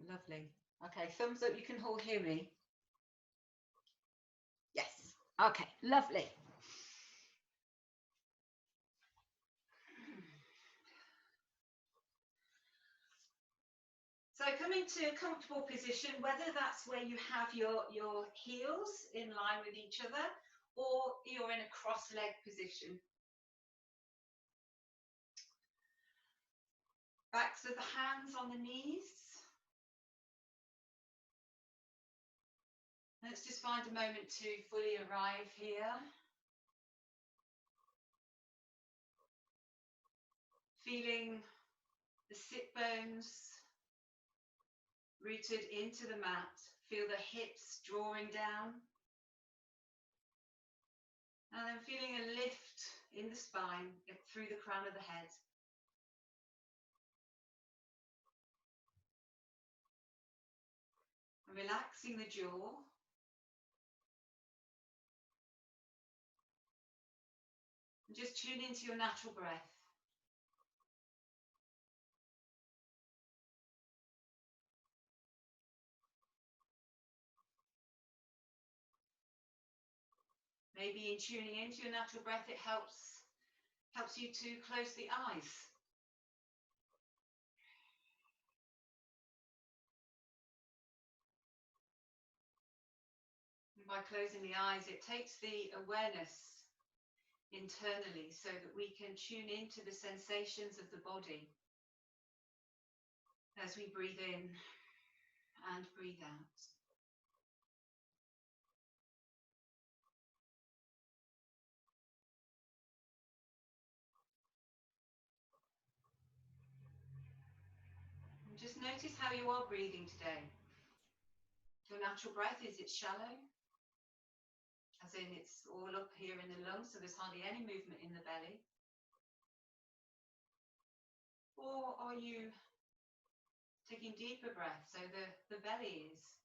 Lovely. Okay, thumbs up, you can all hear me. Yes. Okay, lovely. So come into a comfortable position, whether that's where you have your heels in line with each other or you're in a cross-leg position. Backs of the hands on the knees. Let's just find a moment to fully arrive here. Feeling the sit bones rooted into the mat. Feel the hips drawing down. And then feeling a lift in the spine through the crown of the head. And relaxing the jaw. And just tune into your natural breath. Maybe in tuning into your natural breath, it helps you to close the eyes. And by closing the eyes, it takes the awareness internally so that we can tune into the sensations of the body as we breathe in and breathe out. And just notice how you are breathing today. Your natural breath, is it shallow? As in it's all up here in the lungs, so there's hardly any movement in the belly? Or are you taking deeper breaths so the belly it's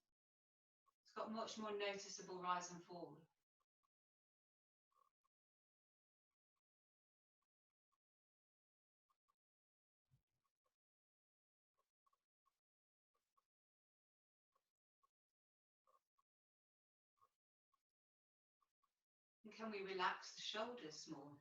got much more noticeable rise and fall? And can we relax the shoulders more?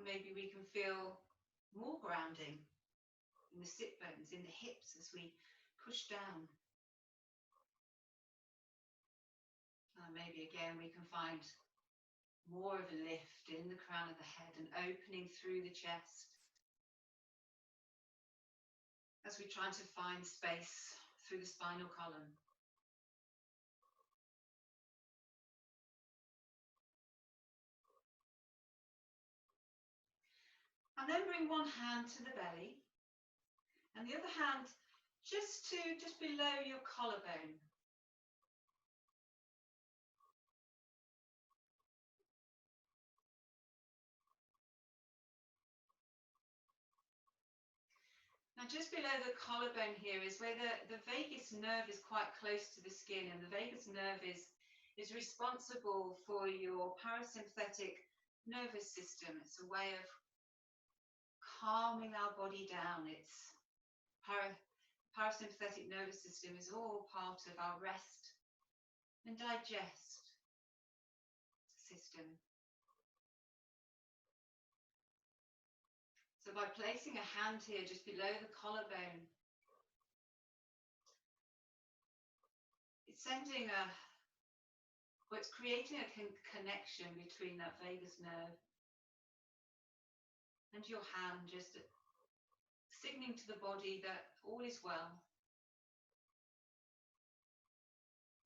Maybe we can feel more grounding in the sit bones, in the hips as we push down. Maybe again we can find more of a lift in the crown of the head and opening through the chest as we try to find space through the spinal column. And then bring one hand to the belly and the other hand just below your collarbone. Now just below the collarbone here is where the vagus nerve is quite close to the skin, and the vagus nerve is responsible for your parasympathetic nervous system. It's a way of calming our body down. It's parasympathetic nervous system is all part of our rest and digest system. So by placing a hand here just below the collarbone, it's creating a connection between that vagus nerve and your hand, just signaling to the body that all is well,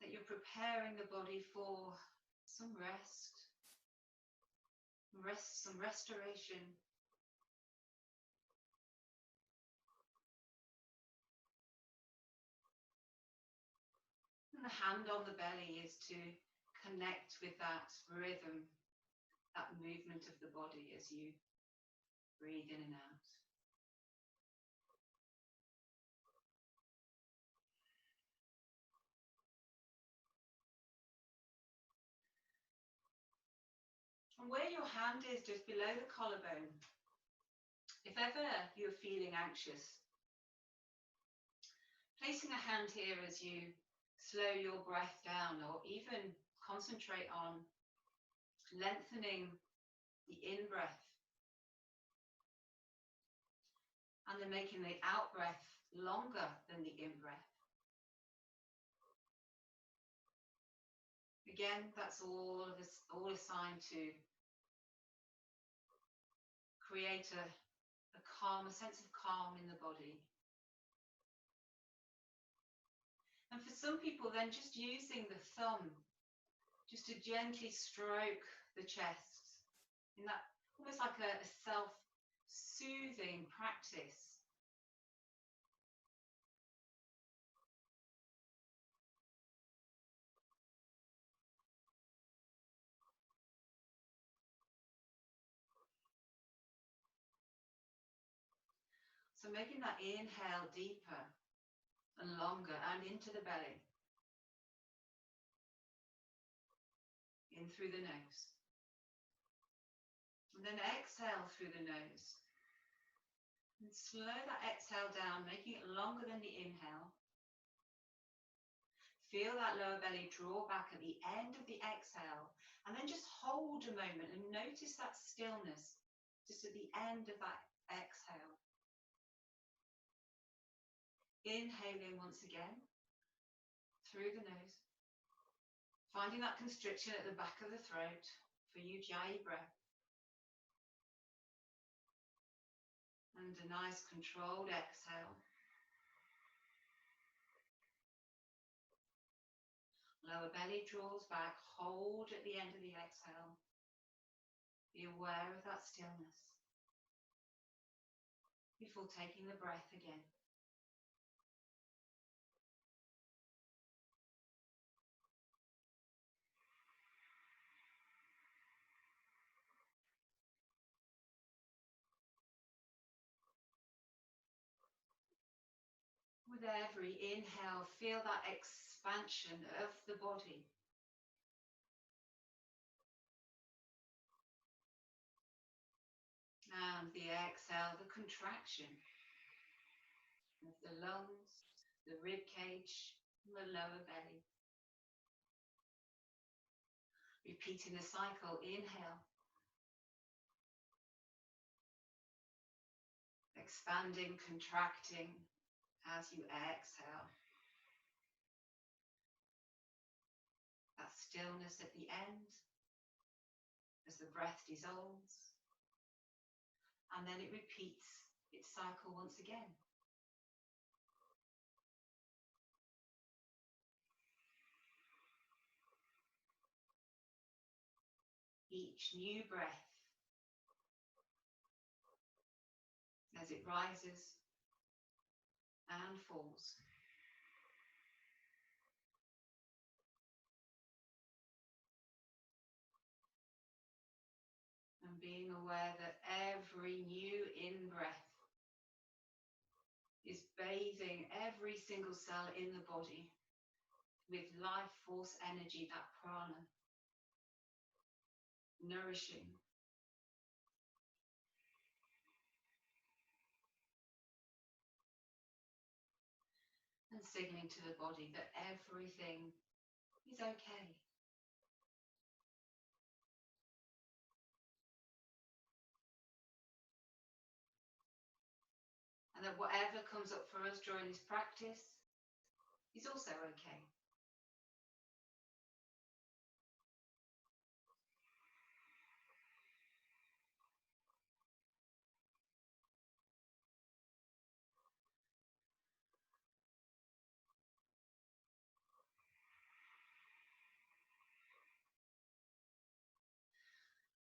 that you're preparing the body for some rest, some restoration. And the hand on the belly is to connect with that rhythm, that movement of the body as you Breathe in and out. And where your hand is, just below the collarbone, if ever you're feeling anxious, placing a hand here as you slow your breath down, or even concentrate on lengthening the in-breath and then making the out-breath longer than the in-breath. Again, that's all assigned to create a calm, a sense of calm in the body. And for some people, then just using the thumb just to gently stroke the chest in that almost like a self-soothing practice. So making that inhale deeper and longer and into the belly. In through the nose. And then exhale through the nose. And slow that exhale down, making it longer than the inhale. Feel that lower belly draw back at the end of the exhale. And then just hold a moment and notice that stillness just at the end of that exhale. Inhaling once again through the nose. Finding that constriction at the back of the throat for Ujjayi breath. And a nice controlled exhale. Lower belly draws back, hold at the end of the exhale. Be aware of that stillness before taking the breath again. With every inhale, feel that expansion of the body. And the exhale, the contraction of the lungs, the rib cage, and the lower belly. Repeating the cycle, inhale. Expanding, contracting as you exhale. That stillness at the end as the breath dissolves. And then it repeats its cycle once again. Each new breath as it rises and falls. And being aware that every new in-breath is bathing every single cell in the body with life force energy, that prana, nourishing. And signaling to the body that everything is okay. And that whatever comes up for us during this practice is also okay.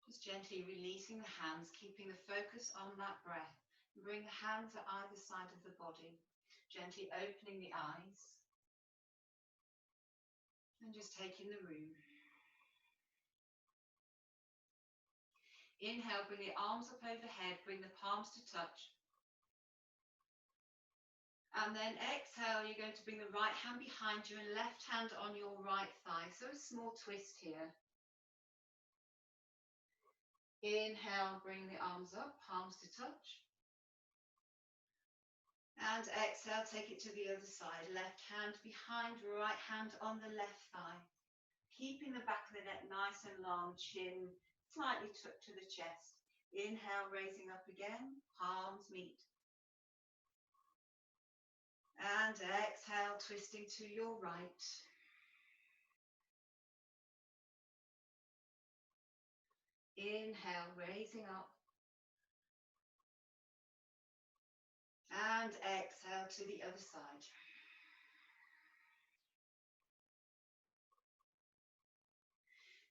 Just gently releasing the hands, keeping the focus on that breath. And bring the hands at either side of the body, gently opening the eyes. And just taking the room. Inhale, bring the arms up overhead, bring the palms to touch. And then exhale, you're going to bring the right hand behind you and left hand on your right thigh. So a small twist here. Inhale, bring the arms up, palms to touch. And exhale, take it to the other side. Left hand behind, right hand on the left thigh. Keeping the back of the neck nice and long, chin slightly tucked to the chest. Inhale, raising up again, palms meet. And exhale, twisting to your right. Inhale, raising up. And exhale to the other side.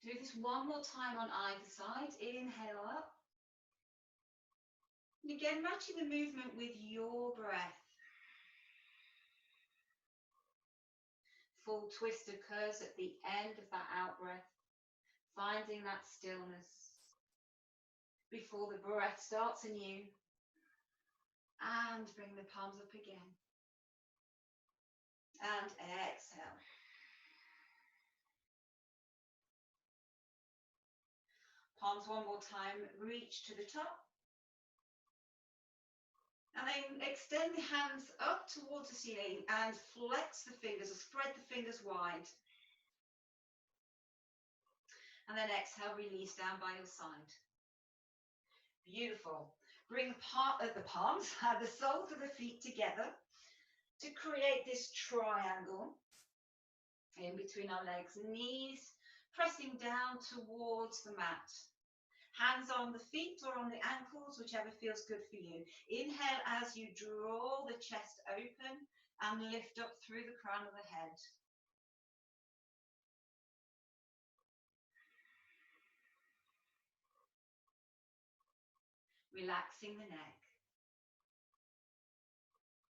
Do this one more time on either side. Inhale up. And again, matching the movement with your breath. Full twist occurs at the end of that out-breath, finding that stillness before the breath starts anew. And bring the palms up again. And exhale. Palms one more time, reach to the top. And then extend the hands up towards the ceiling and flex the fingers or spread the fingers wide. And then exhale, release down by your side. Beautiful. Bring the palms, the soles of the feet together to create this triangle in between our legs. Knees pressing down towards the mat. Hands on the feet or on the ankles, whichever feels good for you. Inhale as you draw the chest open and lift up through the crown of the head. Relaxing the neck.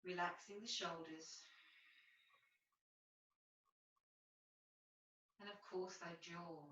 Relaxing the shoulders. And of course, the jaw.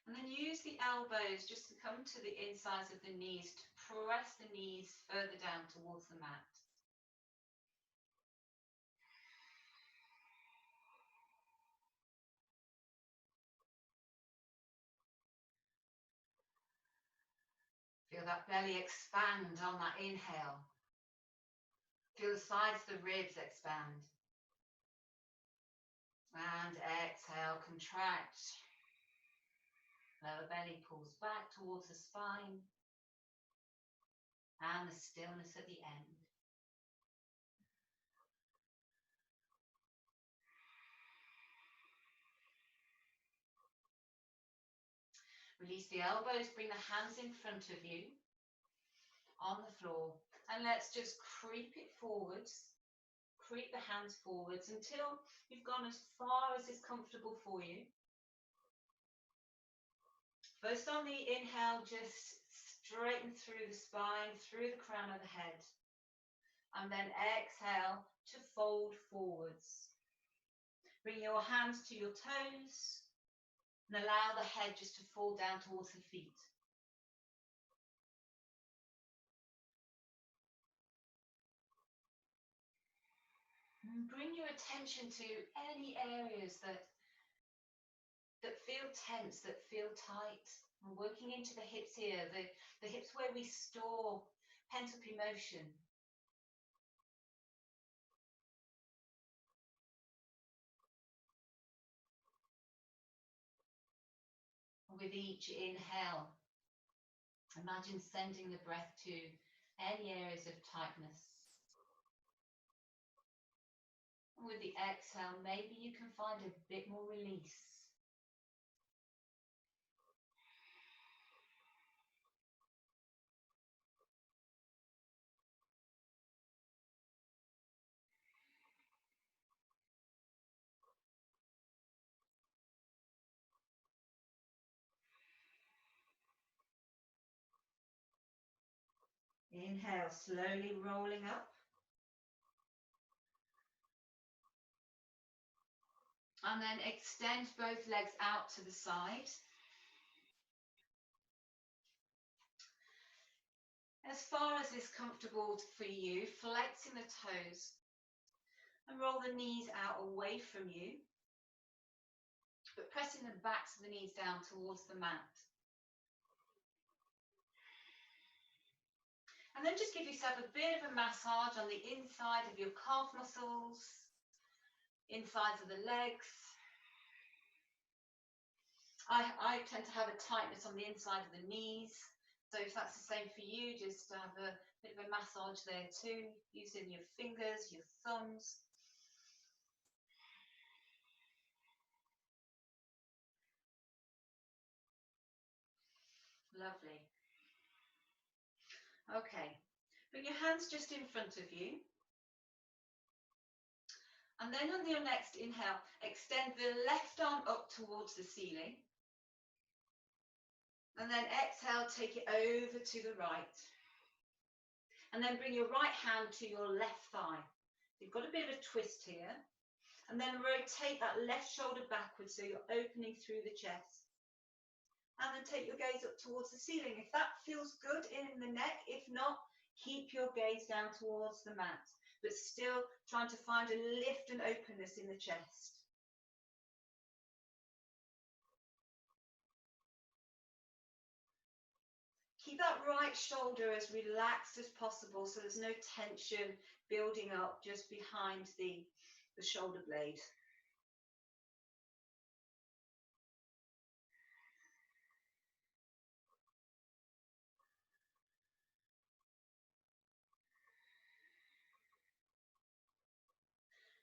And then use the elbows just to come to the insides of the knees, to press the knees further down towards the mat. Feel that belly expand on that inhale. Feel the sides of the ribs expand. And exhale, contract. Lower belly pulls back towards the spine. And the stillness at the end. Release the elbows, bring the hands in front of you on the floor. And let's just creep it forwards. Creep the hands forwards until you've gone as far as is comfortable for you. First on the inhale, just straighten through the spine, through the crown of the head. And then exhale to fold forwards. Bring your hands to your toes and allow the head just to fall down towards the feet. And bring your attention to any areas that feel tense, that feel tight. We're working into the hips here, the hips where we store pent-up emotion. With each inhale, imagine sending the breath to any areas of tightness. And with the exhale, maybe you can find a bit more release. Inhale, slowly rolling up. And then extend both legs out to the side. As far as is comfortable for you, flexing the toes and roll the knees out away from you, but pressing the backs of the knees down towards the mat. And then just give yourself a bit of a massage on the inside of your calf muscles, insides of the legs. I tend to have a tightness on the inside of the knees. So if that's the same for you, just have a bit of a massage there too, using your fingers, your thumbs. Lovely. Okay, bring your hands just in front of you. And then on your next inhale, extend the left arm up towards the ceiling. And then exhale, take it over to the right. And then bring your right hand to your left thigh. You've got a bit of a twist here. And then rotate that left shoulder backwards so you're opening through the chest. And then take your gaze up towards the ceiling. If that feels good in the neck, if not, keep your gaze down towards the mat, but still trying to find a lift and openness in the chest. Keep that right shoulder as relaxed as possible so there's no tension building up just behind the shoulder blade.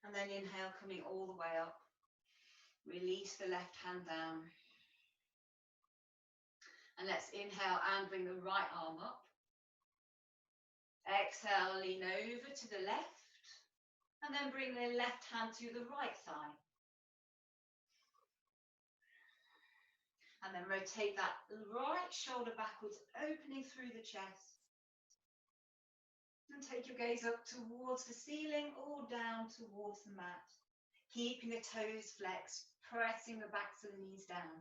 And then inhale, coming all the way up. Release the left hand down. And let's inhale and bring the right arm up. Exhale, lean over to the left. And then bring the left hand to the right thigh. And then rotate that right shoulder backwards, opening through the chest. And take your gaze up towards the ceiling or down towards the mat. Keeping the toes flexed, pressing the backs of the knees down.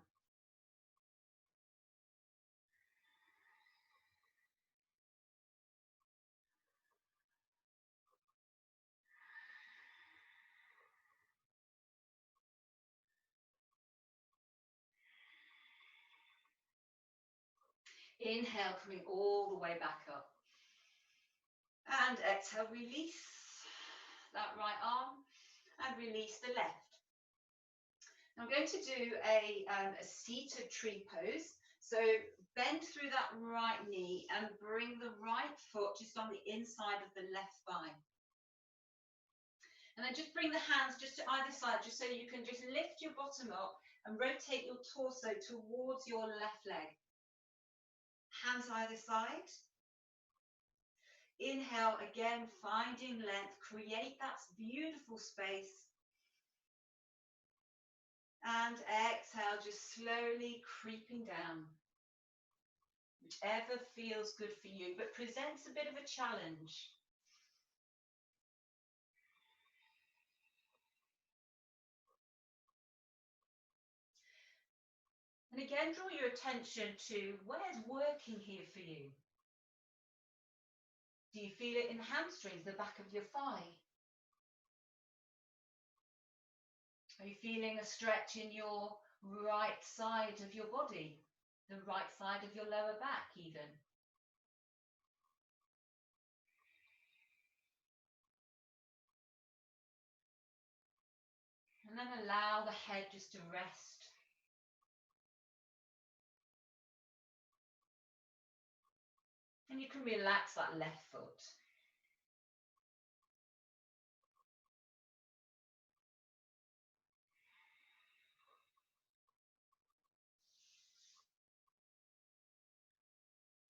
Inhale, coming all the way back up. And exhale, release that right arm and release the left. I'm going to do a seated tree pose. So bend through that right knee and bring the right foot just on the inside of the left thigh. And then just bring the hands just to either side, just so you can just lift your bottom up and rotate your torso towards your left leg. Hands either side. Inhale again, finding length, create that beautiful space. And exhale, just slowly creeping down. Whichever feels good for you, but presents a bit of a challenge. And again, draw your attention to where's working here for you. Do you feel it in the hamstrings, the back of your thigh? Are you feeling a stretch in your right side of your body? The right side of your lower back even? And then allow the head just to rest. And you can relax that left foot.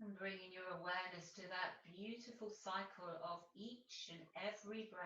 And bringing your awareness to that beautiful cycle of each and every breath.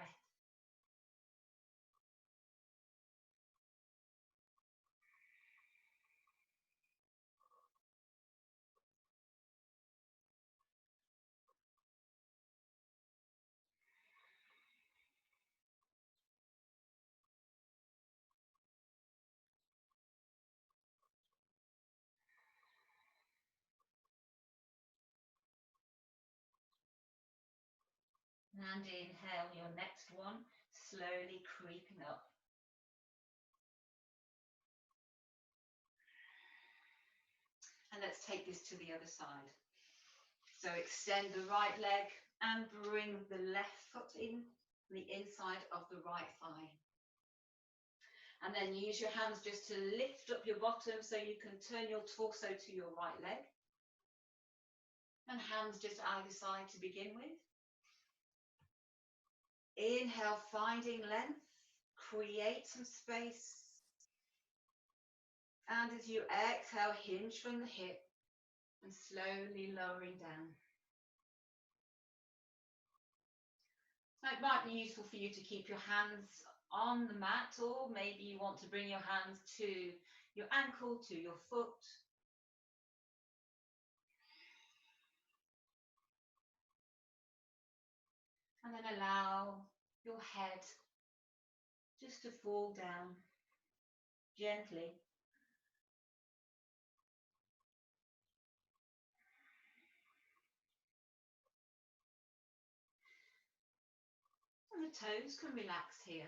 And inhale your next one, slowly creeping up. And let's take this to the other side. So extend the right leg and bring the left foot in, the inside of the right thigh. And then use your hands just to lift up your bottom so you can turn your torso to your right leg. And hands just either side to begin with. Inhale, finding length, create some space. And as you exhale, hinge from the hip and slowly lowering down. Now, it might be useful for you to keep your hands on the mat, or maybe you want to bring your hands to your ankle, to your foot. And then allow your head just to fall down gently. And the toes can relax here.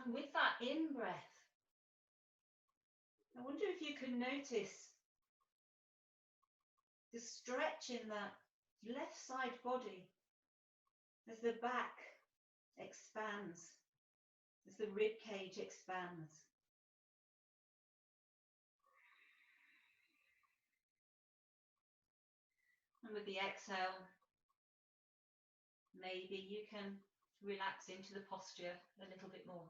And with that in-breath, I wonder if you can notice the stretch in that left side body as the back expands, as the rib cage expands. And with the exhale, maybe you can relax into the posture a little bit more.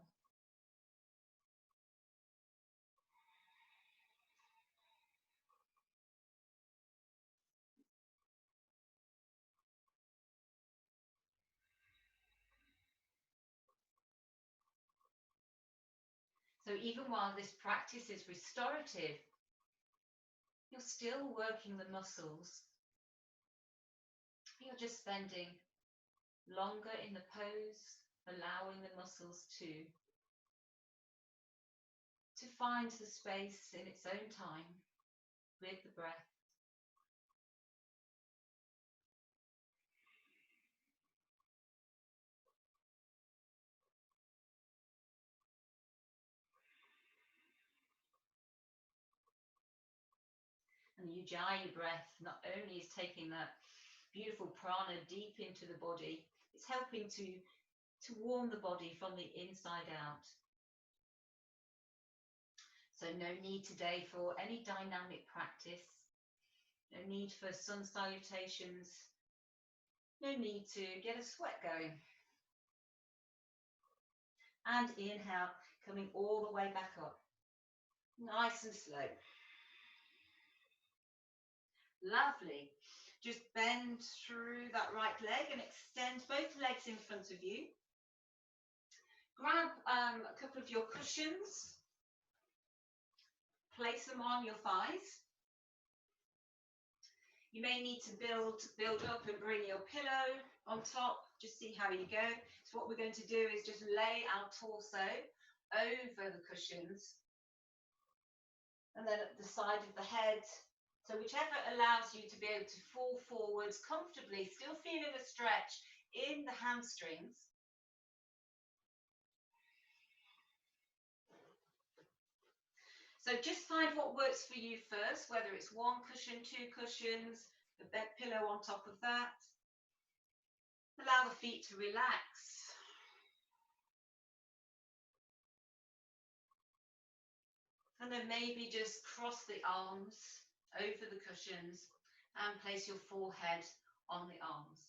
So even while this practice is restorative, you're still working the muscles. You're just spending longer in the pose, allowing the muscles to find the space in its own time with the breath. And the Ujjayi breath not only is taking that beautiful prana deep into the body, it's helping to warm the body from the inside out. So no need today for any dynamic practice, no need for sun salutations, no need to get a sweat going. And inhale, coming all the way back up, nice and slow. Lovely. Just bend through that right leg and extend both legs in front of you. Grab a couple of your cushions. Place them on your thighs. You may need to build up and bring your pillow on top. Just see how you go. So what we're going to do is just lay our torso over the cushions. And then at the side of the head. So whichever allows you to be able to fall forwards comfortably, still feeling a stretch in the hamstrings. So just find what works for you first, whether it's one cushion, two cushions, the bed pillow on top of that. Allow the feet to relax. And then maybe just cross the arms over the cushions and place your forehead on the arms.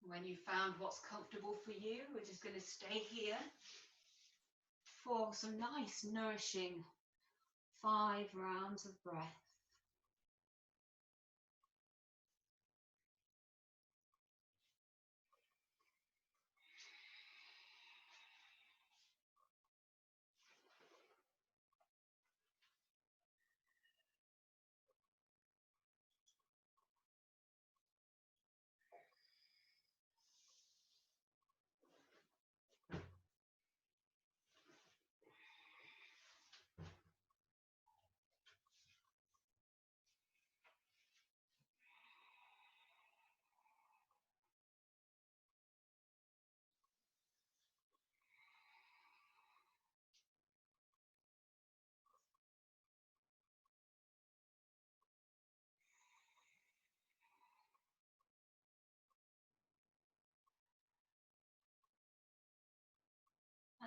When you've found what's comfortable for you, we're just going to stay here for some nice, nourishing 5 rounds of breath.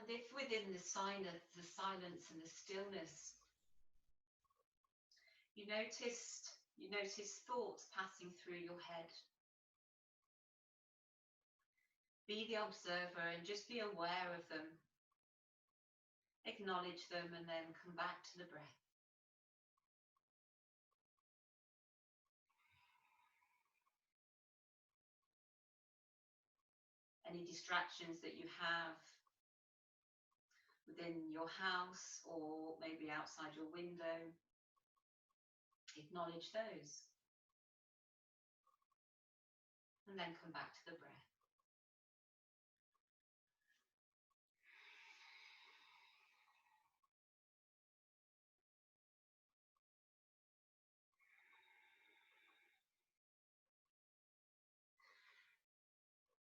And if within the silence and the stillness, you notice thoughts passing through your head, be the observer and just be aware of them. Acknowledge them and then come back to the breath. Any distractions that you have within your house or maybe outside your window, acknowledge those. And then come back to the breath.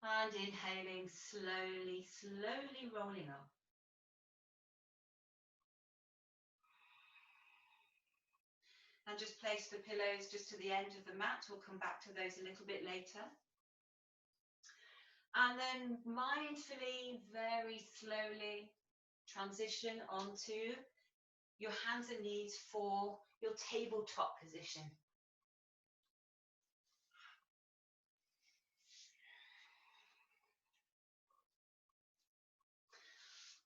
And inhaling slowly, slowly rolling up. And just place the pillows just to the end of the mat. We'll come back to those a little bit later. And then mindfully, very slowly, transition onto your hands and knees for your tabletop position.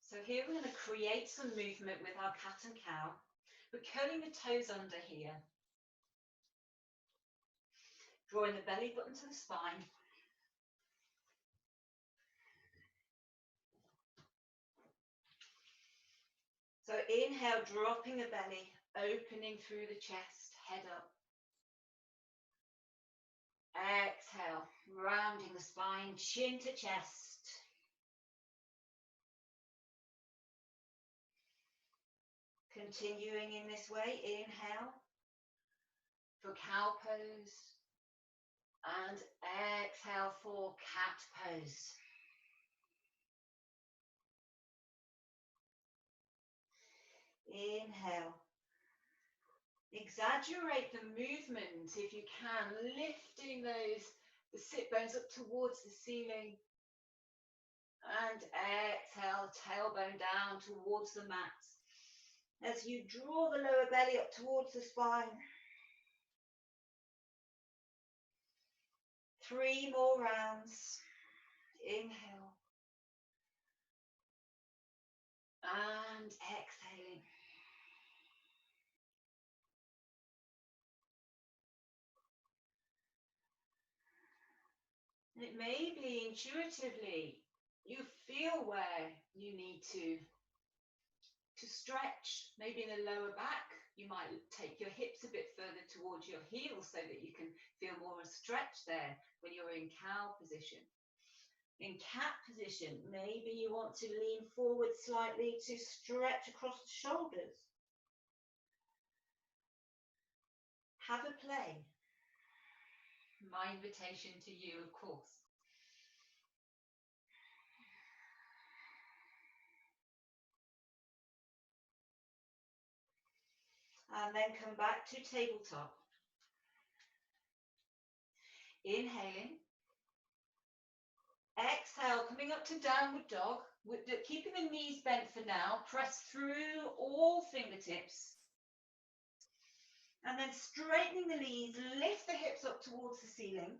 So here we're going to create some movement with our cat and cow. We're curling the toes under here. Drawing the belly button to the spine. So inhale, dropping the belly, opening through the chest, head up. Exhale, rounding the spine, chin to chest. Continuing in this way, inhale for cow pose and exhale for cat pose. Inhale. Exaggerate the movement if you can, lifting the sit bones up towards the ceiling. And exhale, tailbone down towards the mat. As you draw the lower belly up towards the spine. 3 more rounds. Inhale. And exhaling. And it may be intuitively you feel where you need to stretch. Maybe in the lower back, you might take your hips a bit further towards your heels so that you can feel more of a stretch there when you're in cow position. In cat position, maybe you want to lean forward slightly to stretch across the shoulders. Have a play. My invitation to you, of course. And then come back to tabletop. Inhaling. Exhale, coming up to downward dog. Keeping the knees bent for now. Press through all fingertips. And then straightening the knees, lift the hips up towards the ceiling.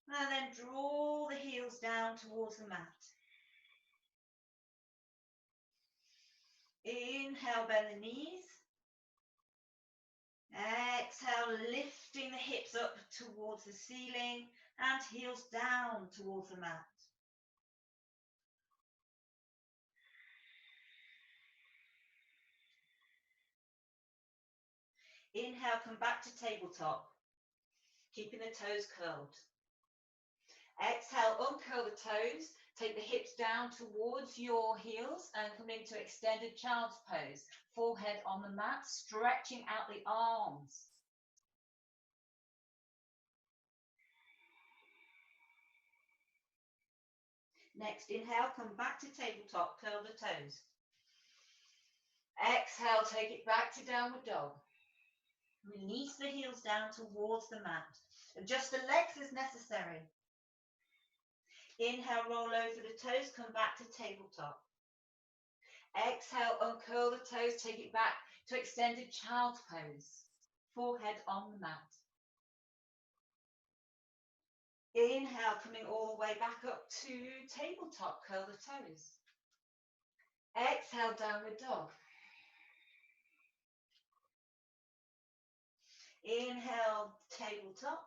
And then draw the heels down towards the mat. Inhale, bend the knees. Exhale, lifting the hips up towards the ceiling and heels down towards the mat. Inhale, come back to tabletop, keeping the toes curled. Exhale, uncurl the toes, take the hips down towards your heels and come into extended child's pose. Forehead on the mat, stretching out the arms. Next, inhale, come back to tabletop, curl the toes. Exhale, take it back to downward dog. Release the heels down towards the mat. Adjust the legs as necessary. Inhale, roll over the toes, come back to tabletop. Exhale, uncurl the toes, take it back to extended child's pose. Forehead on the mat. Inhale, coming all the way back up to tabletop, curl the toes. Exhale, downward dog. Inhale, tabletop.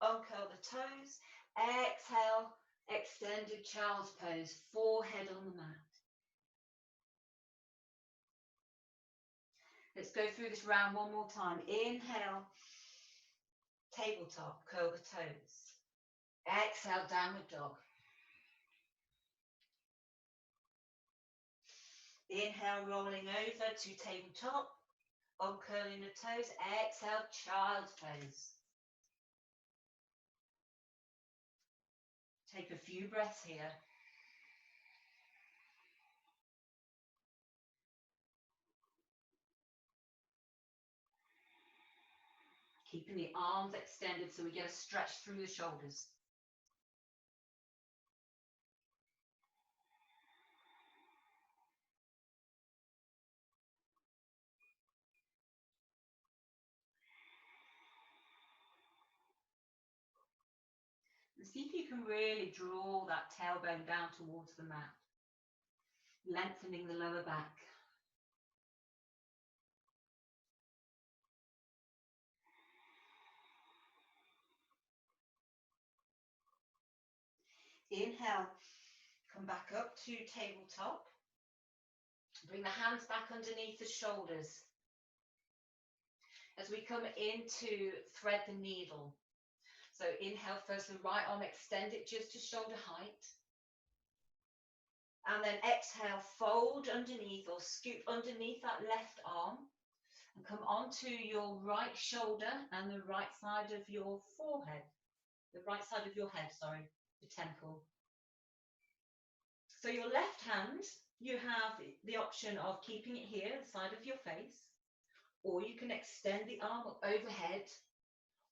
Uncurl the toes. Exhale, extended child's pose, forehead on the mat. Let's go through this round one more time. Inhale, tabletop, curl the toes. Exhale, downward dog. Inhale, rolling over to tabletop, uncurling the toes. Exhale, child's pose. Take a few breaths here. Keeping the arms extended so we get a stretch through the shoulders. And see if you can really draw that tailbone down towards the mat, lengthening the lower back. Inhale, come back up to tabletop. Bring the hands back underneath the shoulders. As we come into thread the needle. So inhale first, the right arm, extend it just to shoulder height. And then exhale, fold underneath or scoop underneath that left arm. And come onto your right shoulder and the right side of your forehead. The right side of your head, sorry, the temple. So your left hand, you have the option of keeping it here, the side of your face, or you can extend the arm up overhead,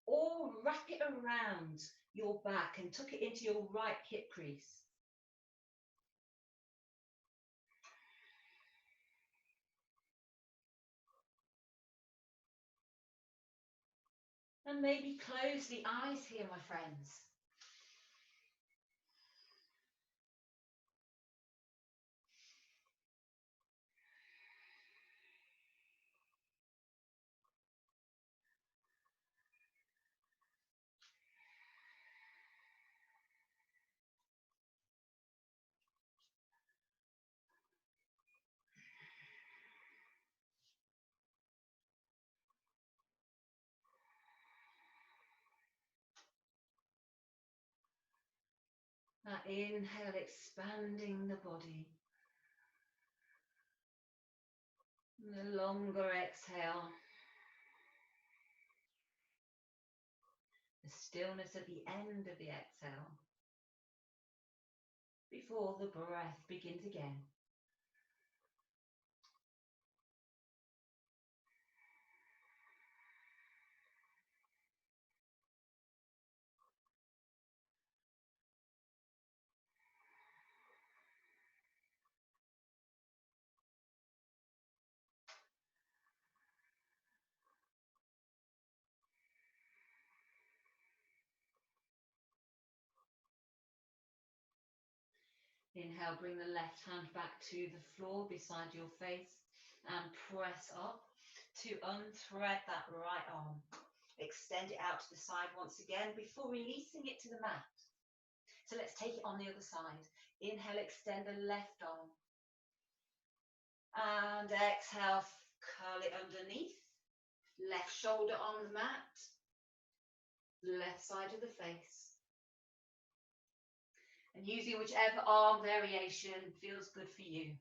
or wrap it around your back and tuck it into your right hip crease. And maybe close the eyes here, my friends. That inhale, expanding the body. And the longer exhale. The stillness at the end of the exhale. Before the breath begins again. Inhale, bring the left hand back to the floor beside your face and press up to unthread that right arm. Extend it out to the side once again before releasing it to the mat. So let's take it on the other side. Inhale, extend the left arm. And exhale, curl it underneath. Left shoulder on the mat. Left side of the face. And using whichever arm variation feels good for you.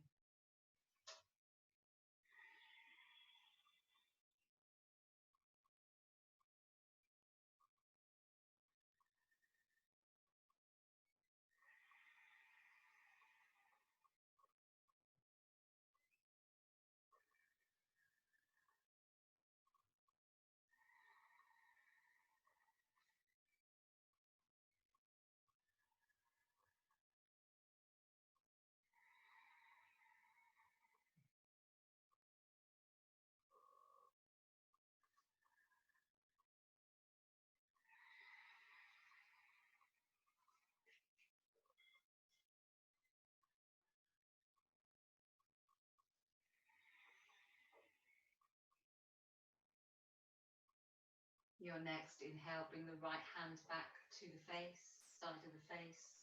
Your next inhale, bring the right hand back to the face, side of the face.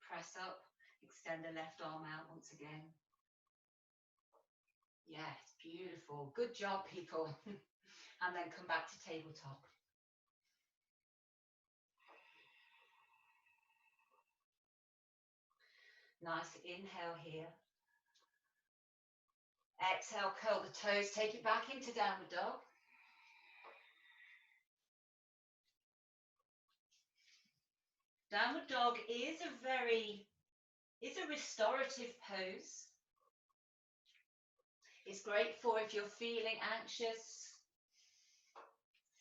Press up, extend the left arm out once again. Yes, beautiful. Good job, people. And then come back to tabletop. Nice inhale here. Exhale, curl the toes, take it back into downward dog. Downward dog is a restorative pose. It's great for if you're feeling anxious,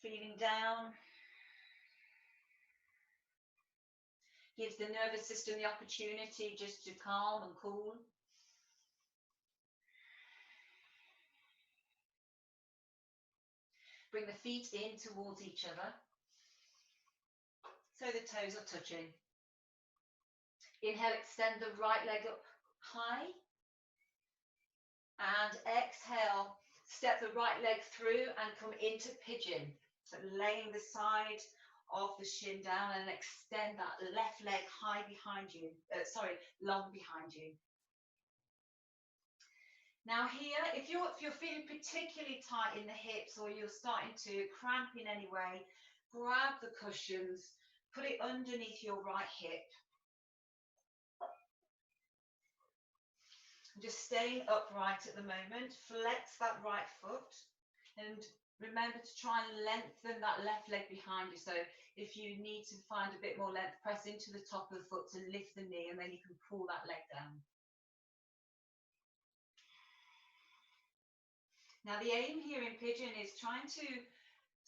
feeling down. Gives the nervous system the opportunity just to calm and cool. Bring the feet in towards each other, so the toes are touching. Inhale, extend the right leg up high. And exhale, step the right leg through and come into pigeon. So laying the side of the shin down and extend that left leg high behind you. Long behind you. Now here, if you're feeling particularly tight in the hips or you're starting to cramp in any way, grab the cushions, put it underneath your right hip. Just staying upright at the moment. Flex that right foot and remember to try and lengthen that left leg behind you. So if you need to find a bit more length, press into the top of the foot to lift the knee and then you can pull that leg down. Now the aim here in pigeon is trying to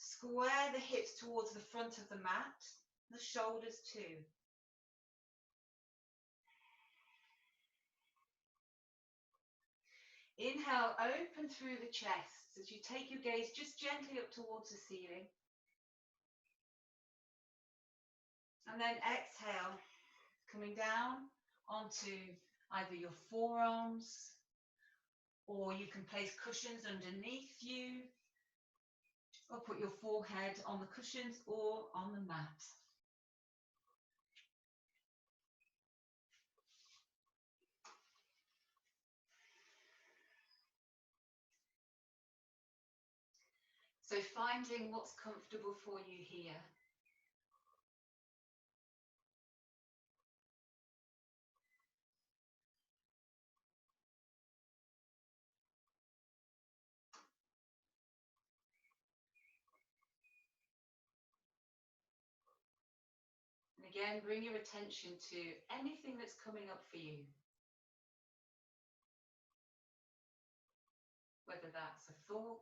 square the hips towards the front of the mat, the shoulders too. Inhale, open through the chest as you take your gaze just gently up towards the ceiling. And then exhale, coming down onto either your forearms, or you can place cushions underneath you, or put your forehead on the cushions or on the mat. So finding what's comfortable for you here. And again, bring your attention to anything that's coming up for you. Whether that's a thought,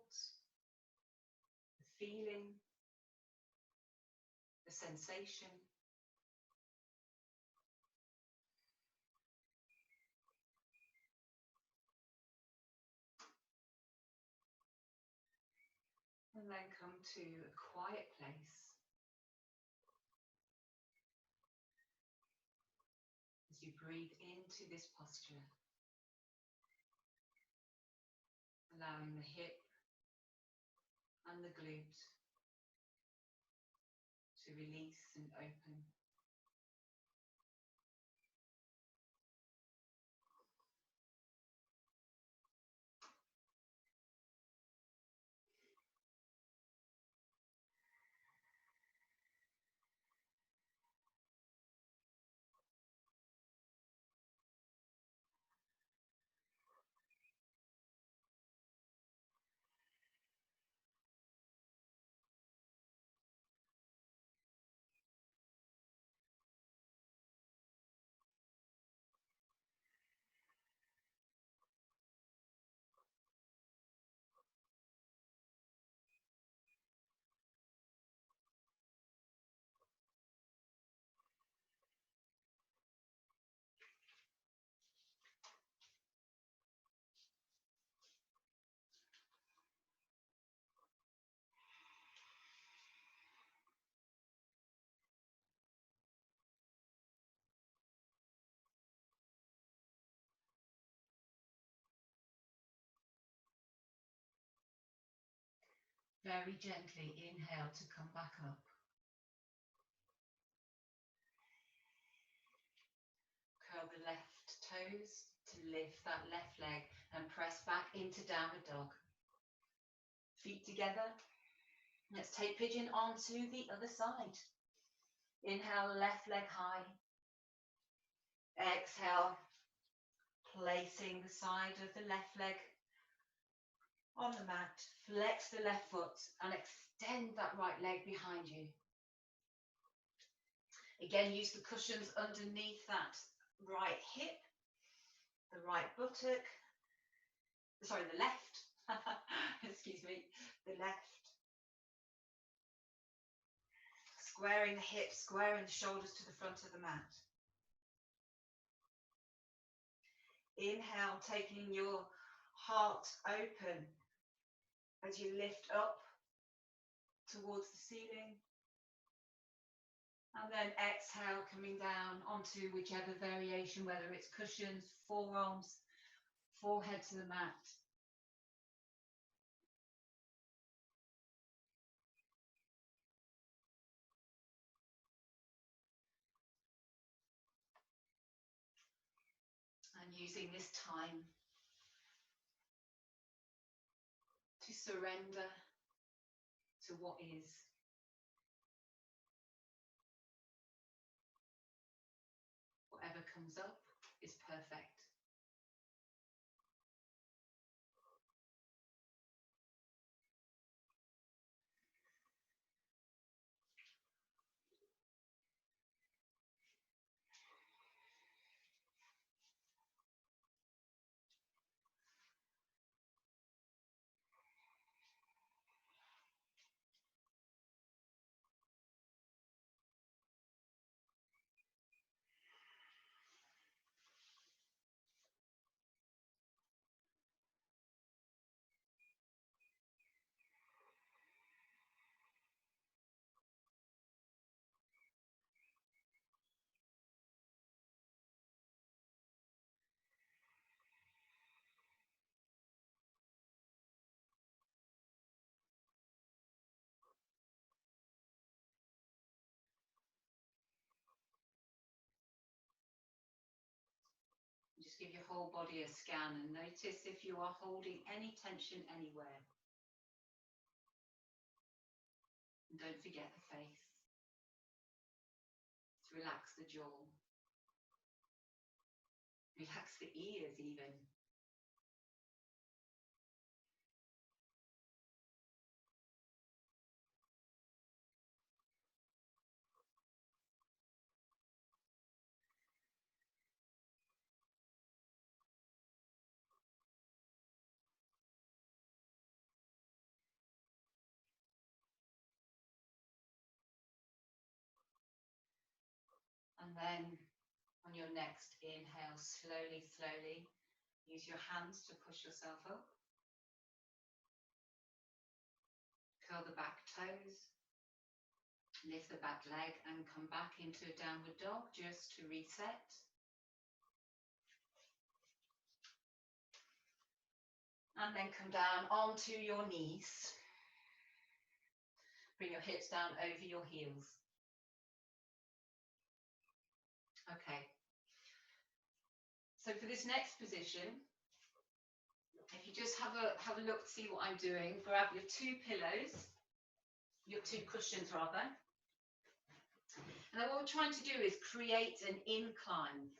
a feeling, a sensation. And then come to a quiet place. As you breathe into this posture, allowing the hip and the glute to release and open. very gently inhale to come back up. Curl the left toes to lift that left leg and press back into downward dog. Feet together. Let's take pigeon onto the other side. Inhale, left leg high. Exhale, placing the side of the left leg on the mat. Flex the left foot and extend that right leg behind you. Again, use the cushions underneath that right hip, the right buttock, sorry, the left, excuse me, the left. Squaring the hips, squaring the shoulders to the front of the mat. Inhale, taking your heart open as you lift up towards the ceiling. And then exhale, coming down onto whichever variation, whether it's cushions, forearms, forehead to the mat. And using this time to surrender to what is. Whatever comes up is perfect. Just give your whole body a scan and notice if you are holding any tension anywhere. And don't forget the face. Relax the jaw. Relax the ears even. And then on your next inhale, slowly, slowly, use your hands to push yourself up. Curl the back toes. Lift the back leg and come back into a downward dog just to reset. And then come down onto your knees. Bring your hips down over your heels. Okay. So for this next position, if you just have a look to see what I'm doing, grab your two pillows, your two cushions rather. And then what we're trying to do is create an incline.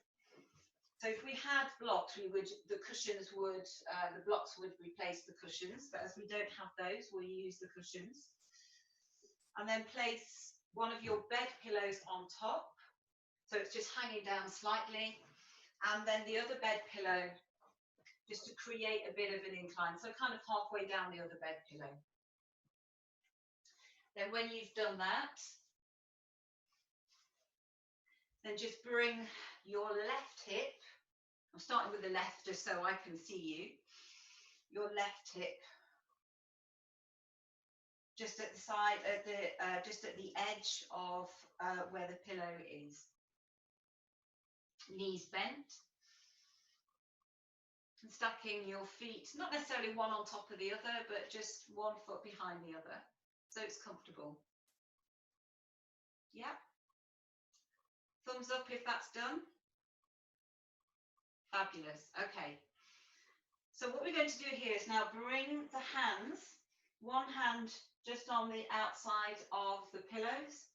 So if we had blocks, the blocks would replace the cushions, but as we don't have those, we'll use the cushions. And then place one of your bed pillows on top. So it's just hanging down slightly. And then the other bed pillow, just to create a bit of an incline. So kind of halfway down the other bed pillow. Then when you've done that, then just bring your left hip, I'm starting with the left just so I can see you, your left hip just at the side, just at the edge of where the pillow is. Knees bent. And stacking your feet, not necessarily one on top of the other, but just one foot behind the other, so it's comfortable. Yeah. Thumbs up if that's done. Fabulous. Okay. So what we're going to do here is now bring the hands, one hand just on the outside of the pillows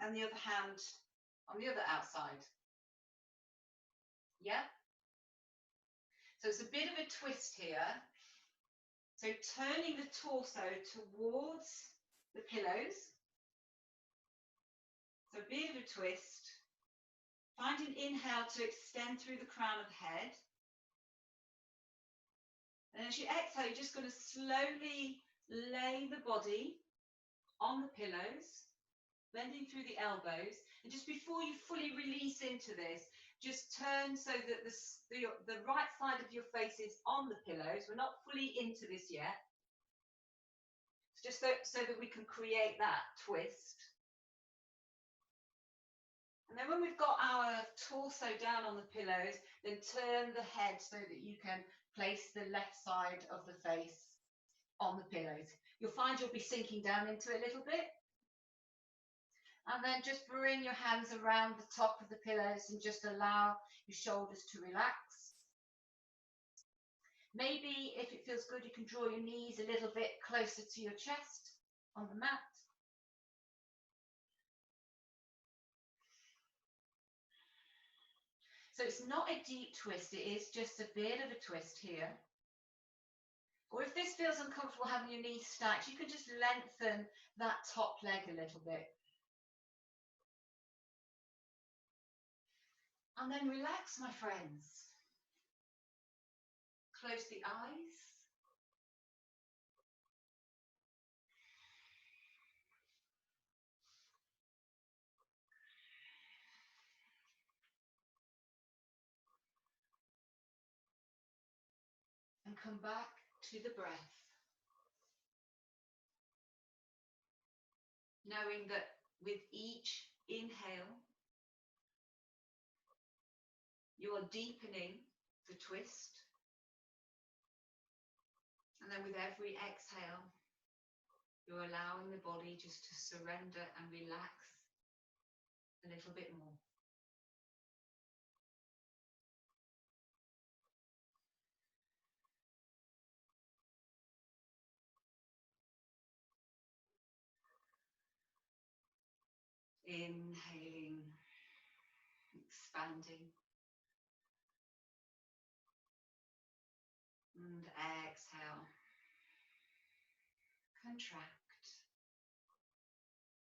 and the other hand on the other outside. Yeah? So it's a bit of a twist here. So turning the torso towards the pillows. So a bit of a twist. Find an inhale to extend through the crown of the head. And as you exhale, you're just going to slowly lay the body on the pillows, bending through the elbows. And just before you fully release into this, just turn so that the right side of your face is on the pillows. We're not fully into this yet. It's just so that we can create that twist. And then when we've got our torso down on the pillows, then turn the head so that you can place the left side of the face on the pillows. You'll find you'll be sinking down into it a little bit. And then just bring your hands around the top of the pillows and just allow your shoulders to relax. Maybe if it feels good, you can draw your knees a little bit closer to your chest on the mat. So it's not a deep twist, it is just a bit of a twist here. Or if this feels uncomfortable having your knees stacked, you can just lengthen that top leg a little bit. And then relax, my friends. Close the eyes. And come back to the breath. Knowing that with each inhale, you are deepening the twist. And then with every exhale, you're allowing the body just to surrender and relax a little bit more. Inhaling, expanding. And exhale. Contract.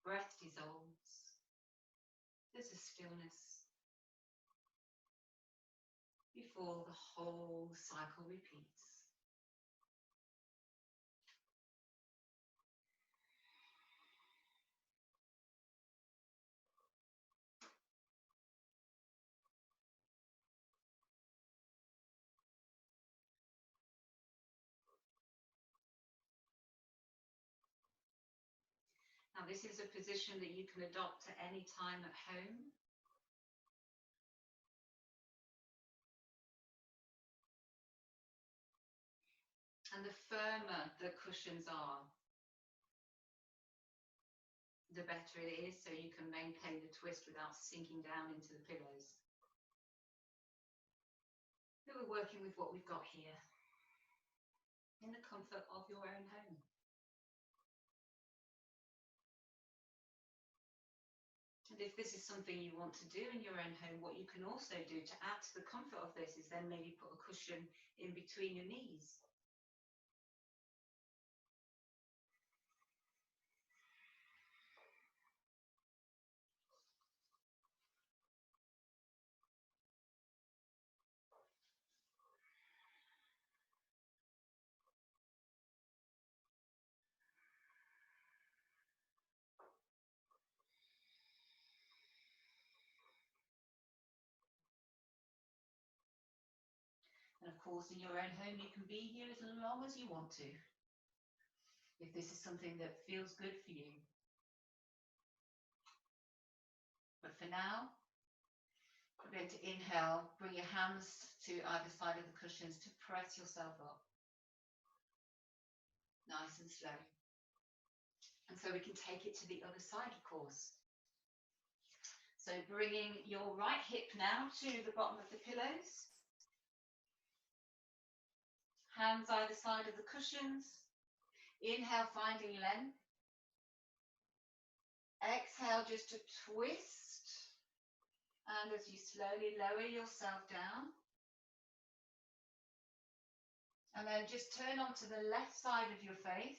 Breath dissolves. There's a stillness before the whole cycle repeats. Now, this is a position that you can adopt at any time at home. And the firmer the cushions are, the better it is, so you can maintain the twist without sinking down into the pillows. So we're working with what we've got here, in the comfort of your own home. And if this is something you want to do in your own home, what you can also do to add to the comfort of this is then maybe put a cushion in between your knees. And of course, in your own home, you can be here as long as you want to, if this is something that feels good for you. But for now, We're going to inhale, bring your hands to either side of the cushions to press yourself up. Nice and slow. And so we can take it to the other side, of course. So bringing your right hip now to the bottom of the pillows. Hands either side of the cushions. Inhale, finding length. Exhale, just to twist. And as you slowly lower yourself down. And then just turn onto the left side of your face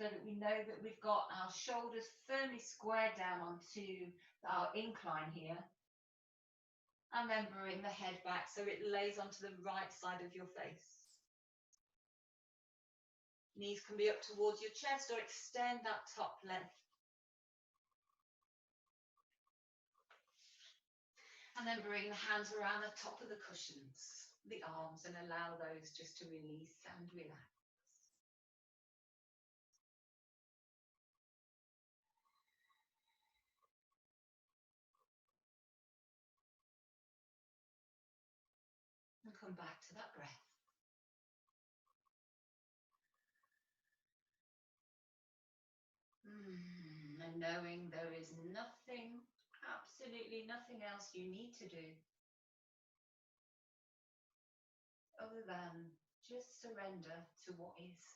so that we know that we've got our shoulders firmly squared down onto our incline here. And then bring the head back so it lays onto the right side of your face. Knees can be up towards your chest or extend that top length. And then bring the hands around the top of the cushions, the arms, and allow those just to release and relax. And come back to that breath. And knowing there is nothing, absolutely nothing else you need to do other than just surrender to what is.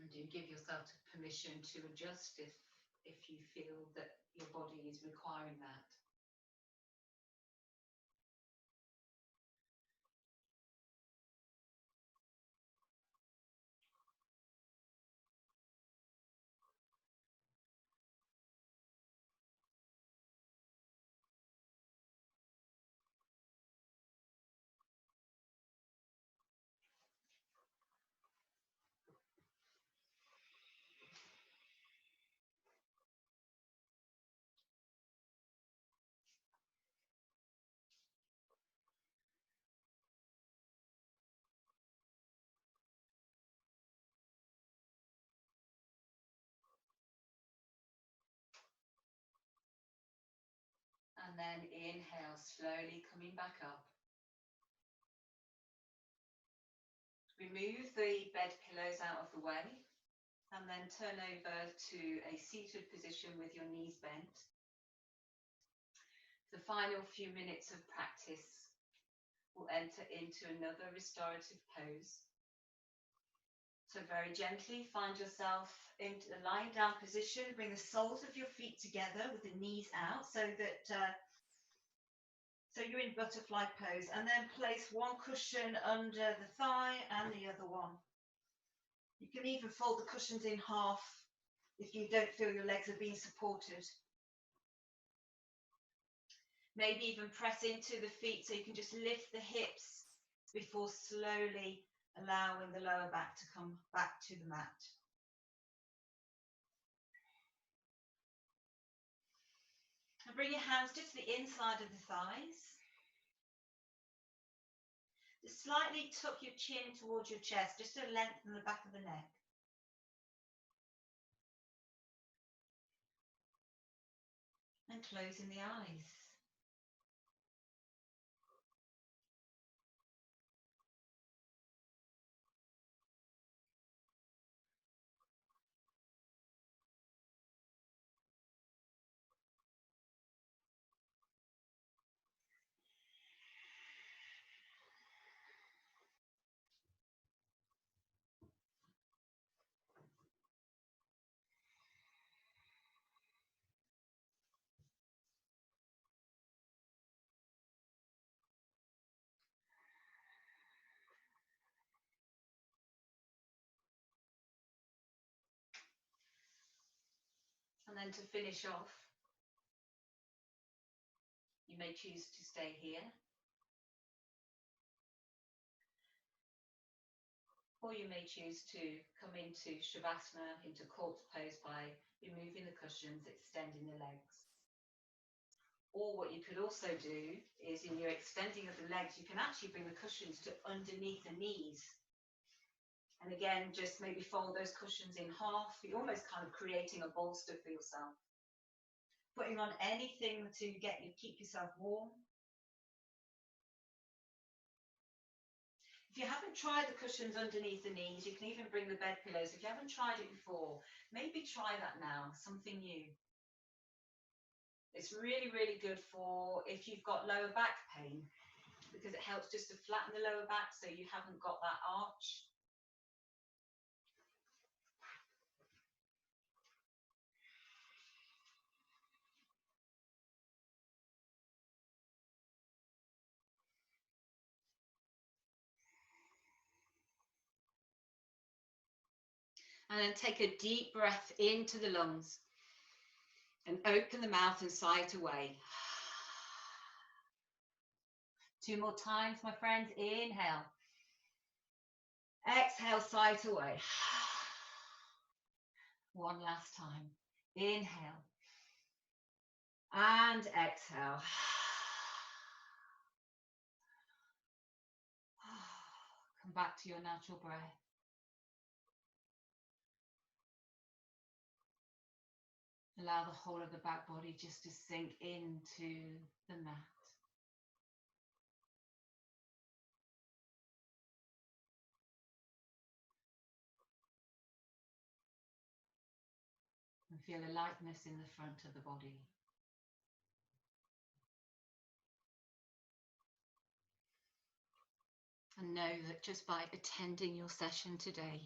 And do give yourself permission to adjust if you feel that your body is requiring that. And then inhale, slowly coming back up. Remove the bed pillows out of the way and then turn over to a seated position with your knees bent. The final few minutes of practice will enter into another restorative pose. So very gently find yourself into a lying down position. Bring the soles of your feet together with the knees out so that so you're in butterfly pose, and then place one cushion under the thigh and the other one. You can even fold the cushions in half if you don't feel your legs are being supported. Maybe even press into the feet so you can just lift the hips before slowly allowing the lower back to come back to the mat. And bring your hands just to the inside of the thighs. Just slightly tuck your chin towards your chest, just to lengthen the back of the neck. And closing the eyes. And then to finish off, you may choose to stay here, or you may choose to come into Shavasana, into corpse pose, by removing the cushions, extending the legs. Or what you could also do is, in your extending of the legs, you can actually bring the cushions to underneath the knees. And again, just maybe fold those cushions in half. You're almost kind of creating a bolster for yourself. Putting on anything to keep yourself warm. If you haven't tried the cushions underneath the knees, you can even bring the bed pillows. If you haven't tried it before, maybe try that now, something new. It's really, really good for if you've got lower back pain, because it helps just to flatten the lower back so you haven't got that arch. And then take a deep breath into the lungs and open the mouth and sigh it away. 2 more times, my friends. Inhale. Exhale, sigh it away. 1 last time. Inhale. And exhale. Come back to your natural breath. Allow the whole of the back body just to sink into the mat. And feel a lightness in the front of the body. And know that just by attending your session today,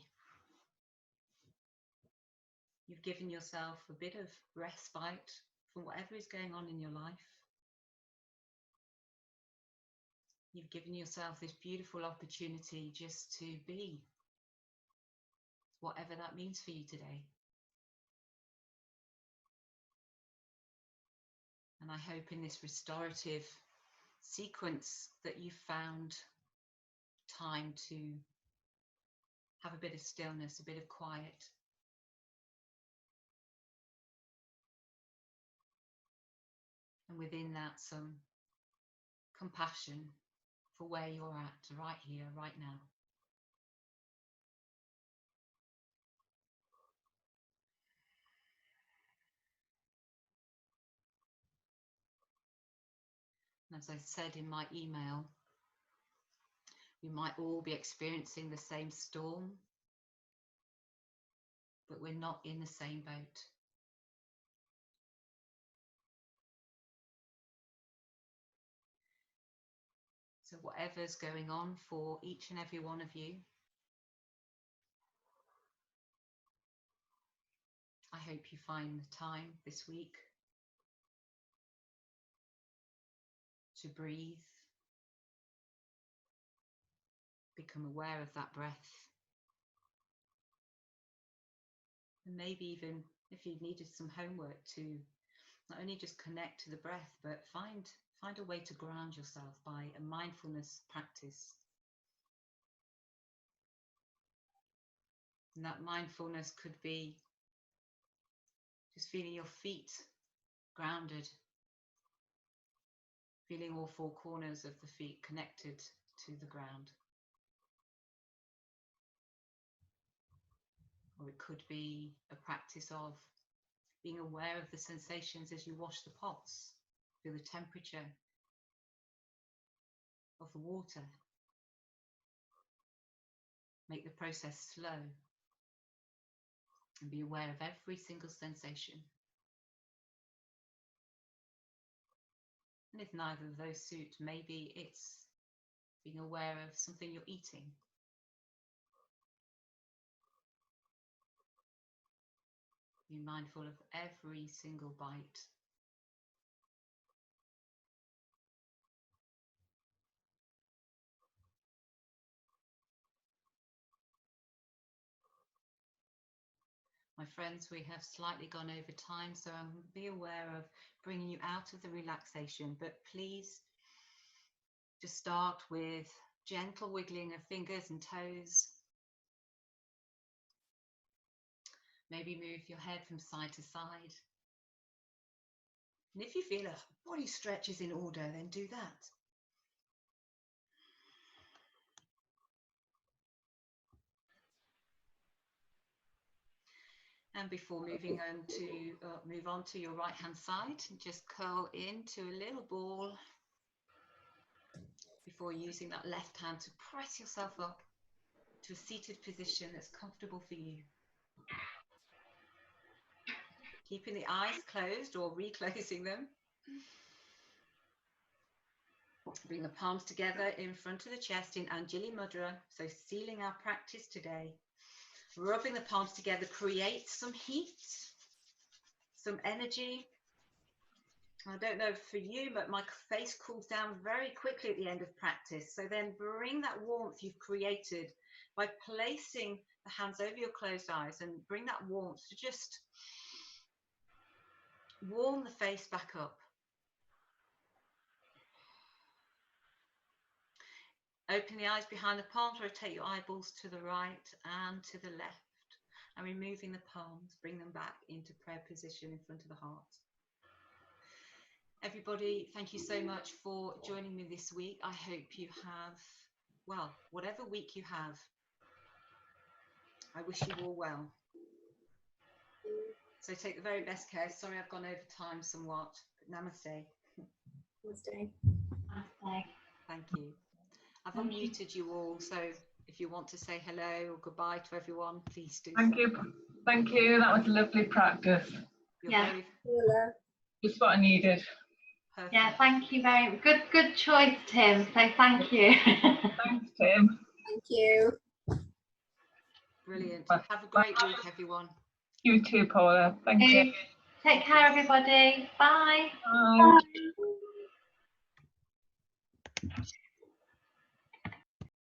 you've given yourself a bit of respite from whatever is going on in your life. You've given yourself this beautiful opportunity just to be, whatever that means for you today. And I hope in this restorative sequence that you've found time to have a bit of stillness, a bit of quiet. And within that, some compassion for where you're at right here, right now. And as I said in my email, we might all be experiencing the same storm, but we're not in the same boat. So whatever's going on for each and every one of you, I hope you find the time this week to breathe, become aware of that breath, and maybe even if you needed some homework to not only just connect to the breath, but find a way to ground yourself by a mindfulness practice. And that mindfulness could be just feeling your feet grounded, feeling all 4 corners of the feet connected to the ground. Or it could be a practice of being aware of the sensations as you wash the pots. Feel the temperature of the water. Make the process slow and be aware of every single sensation. And if neither of those suit, maybe it's being aware of something you're eating. Be mindful of every single bite. My friends, we have slightly gone over time, so be aware of bringing you out of the relaxation, but please just start with gentle wiggling of fingers and toes. Maybe move your head from side to side. And if you feel a body stretch is in order, then do that. And before moving on to move on to your right hand side, just curl into a little ball before using that left hand to press yourself up to a seated position that's comfortable for you. Keeping the eyes closed or reclosing them. Bring the palms together in front of the chest in Anjali Mudra, so sealing our practice today. Rubbing the palms together creates some heat, some energy. I don't know for you, but my face cools down very quickly at the end of practice. So then bring that warmth you've created by placing the hands over your closed eyes, and bring that warmth to just warm the face back up. Open the eyes behind the palms, rotate your eyeballs to the right and to the left. And removing the palms, bring them back into prayer position in front of the heart. Everybody, thank you so much for joining me this week. I hope you have, well, whatever week you have, I wish you all well. So take the very best care. Sorry I've gone over time somewhat, but namaste. Namaste. Namaste. Thank you. I've unmuted you all, so if you want to say hello or goodbye to everyone, please do. Thank you. Thank you. That was a lovely practice. You're Just what I needed. Perfect. Yeah, thank you very much. Good choice, Tim. So thank you. Thanks, Tim. Thank you. Brilliant. Have a great week, everyone. You too, Paula. Thank you. Take care, everybody. Bye. Bye. Bye.